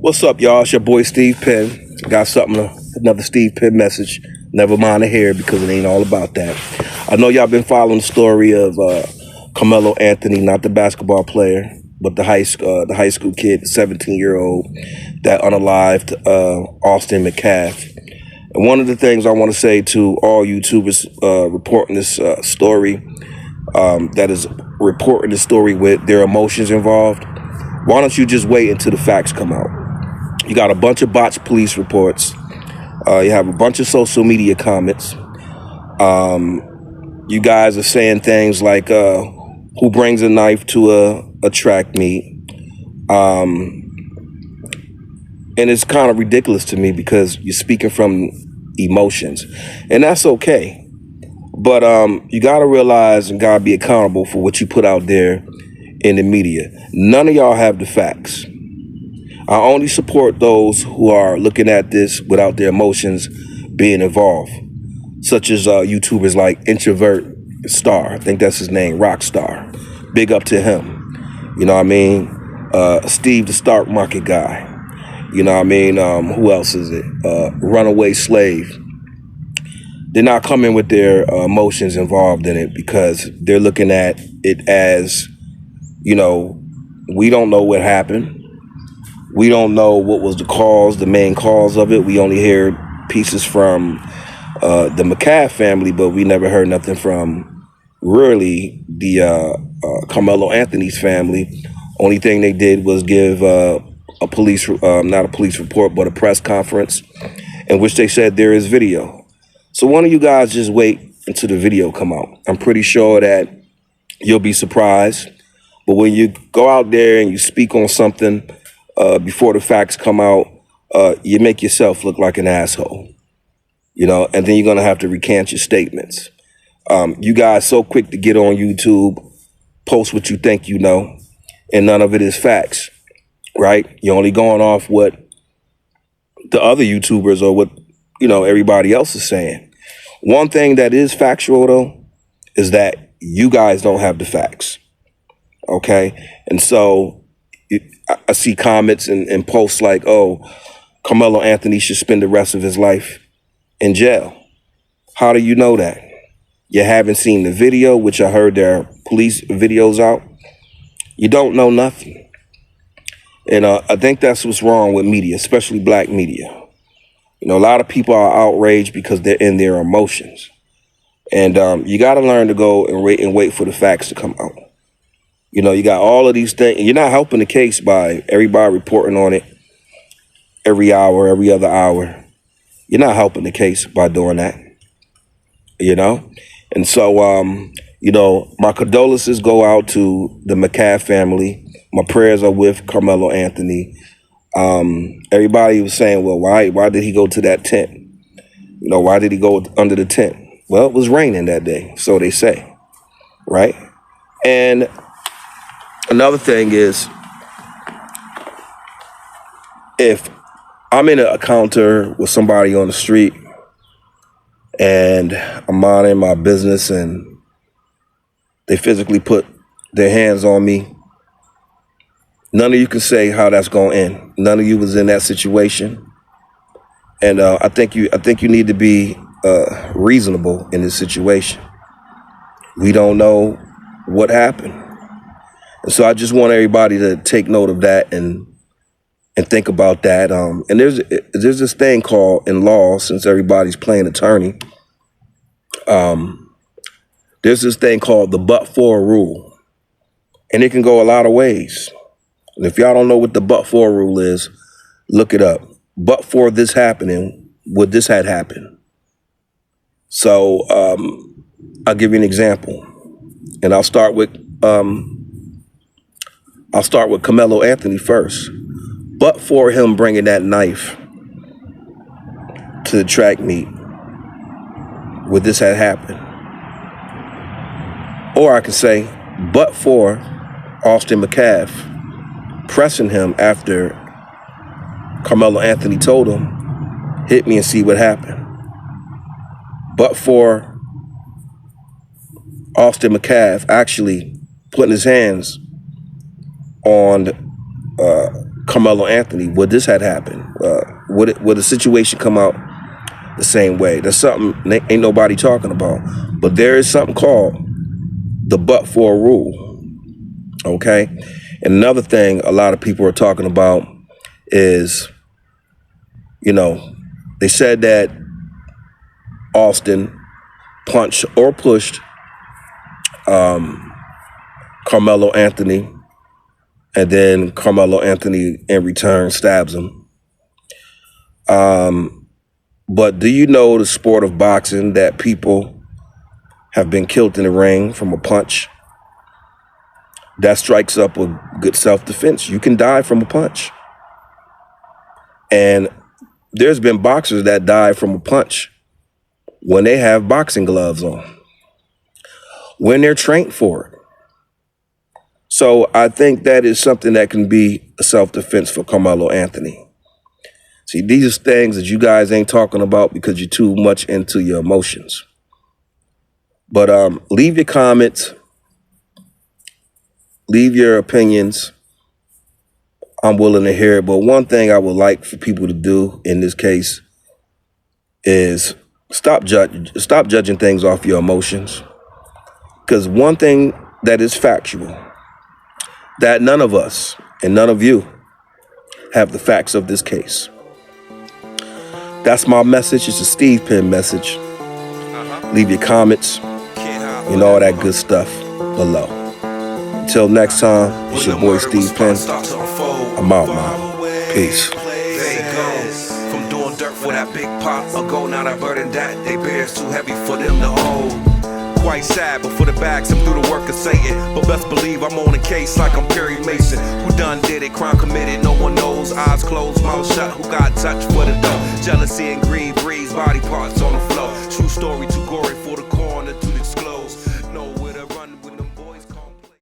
What's up, y'all? It's your boy Steve Penn. Got another Steve Penn message. Never mind to hear it because it ain't all about that. I know y'all been following the story of Karmelo Anthony, not the basketball player, but the high school kid, the 17-year-old that unalived Austin Metcalf. And one of the things I want to say to all YouTubers reporting this story, that is reporting the story with their emotions involved, why don't you just wait until the facts come out? You got a bunch of botched police reports. You have a bunch of social media comments. You guys are saying things like, who brings a knife to a track meet? And it's kind of ridiculous to me because you're speaking from emotions. And that's okay. But you got to realize and got to be accountable for what you put out there in the media. None of y'all have the facts. I only support those who are looking at this without their emotions being involved, such as YouTubers like Introvert Star. I think that's his name, Rockstar. Big up to him. You know what I mean? Steve the Stock Market guy. You know what I mean? Who else is it? Runaway Slave. They're not coming with their emotions involved in it because they're looking at it as, you know, we don't know what happened. We don't know what was the main cause of it. We only heard pieces from the Metcalf family, but we never heard nothing from really the Karmelo Anthony's family. Only thing they did was give not a police report, but a press conference in which they said there is video. So why don't you guys just wait until the video come out? I'm pretty sure that you'll be surprised. But when you go out there and you speak on something before the facts come out, you make yourself look like an asshole, you know, and then you're going to have to recant your statements. You guys so quick to get on YouTube, post what you think you know, and none of it is facts, right? You're only going off what the other YouTubers or what, you know, everybody else is saying. One thing that is factual, though, is that you guys don't have the facts, okay? And so I see comments and posts like, oh, Karmelo Anthony should spend the rest of his life in jail. How do you know that? You haven't seen the video, which I heard there are police videos out. You don't know nothing. And I think that's what's wrong with media, especially black media. You know, a lot of people are outraged because they're in their emotions. And you got to learn to go and wait for the facts to come out. You know, you got all of these things. You're not helping the case by everybody reporting on it every hour, every other hour. You're not helping the case by doing that, you know? And so, you know, my condolences go out to the Metcalf family. My prayers are with Karmelo Anthony. Everybody was saying, well, why did he go to that tent? You know, why did he go under the tent? Well, it was raining that day, so they say, right? And another thing is, if I'm in an encounter with somebody on the street and I'm minding my business and they physically put their hands on me, none of you can say how that's going to end. None of you was in that situation. And I think you need to be reasonable in this situation. We don't know what happened. And so I just want everybody to take note of that and think about that. And there's this thing called in law, since everybody's playing attorney, there's this thing called the but-for rule. And it can go a lot of ways. And if y'all don't know what the but-for rule is, look it up. But for this happening, would this had happened? So I'll give you an example. And I'll start with Karmelo Anthony first. But for him bringing that knife to the track meet, would this have happened? Or I could say, but for Austin Metcalf pressing him after Karmelo Anthony told him, hit me and see what happened. But for Austin Metcalf actually putting his hands on Karmelo Anthony, would this had happened? Would the situation come out the same way? That's something ain't nobody talking about. But there is something called the but-for rule, okay? And another thing a lot of people are talking about is, they said that Austin punched or pushed Karmelo Anthony, and then Karmelo Anthony in return stabs him. But do you know the sport of boxing that people have been killed in the ring from a punch? That strikes up a good self-defense. You can die from a punch. And there's been boxers that die from a punch when they have boxing gloves on, when they're trained for it. So I think that is something that can be a self-defense for Karmelo Anthony. See, these are things that you guys ain't talking about because you're too much into your emotions. But leave your comments, leave your opinions. I'm willing to hear it. But one thing I would like for people to do in this case is stop judging things off your emotions. Because one thing that is factual, that none of us and none of you have the facts of this case. That's my message. It's a Steve Penn message. Leave your comments and all that good stuff below. Until next time, it's your boy Steve Penn. I'm out, man. Peace. From doing dirt for that big pot ago, now that burden that they bear is too heavy for them to hold. Quite sad, but for the bags, I'm through the work of Satan. But best believe I'm on a case like I'm Perry Mason. Who done did it, crime committed, no one knows. Eyes closed, mouth shut, who got touched for the dough. Jealousy and greed breeds body parts on the floor. True story, too gory.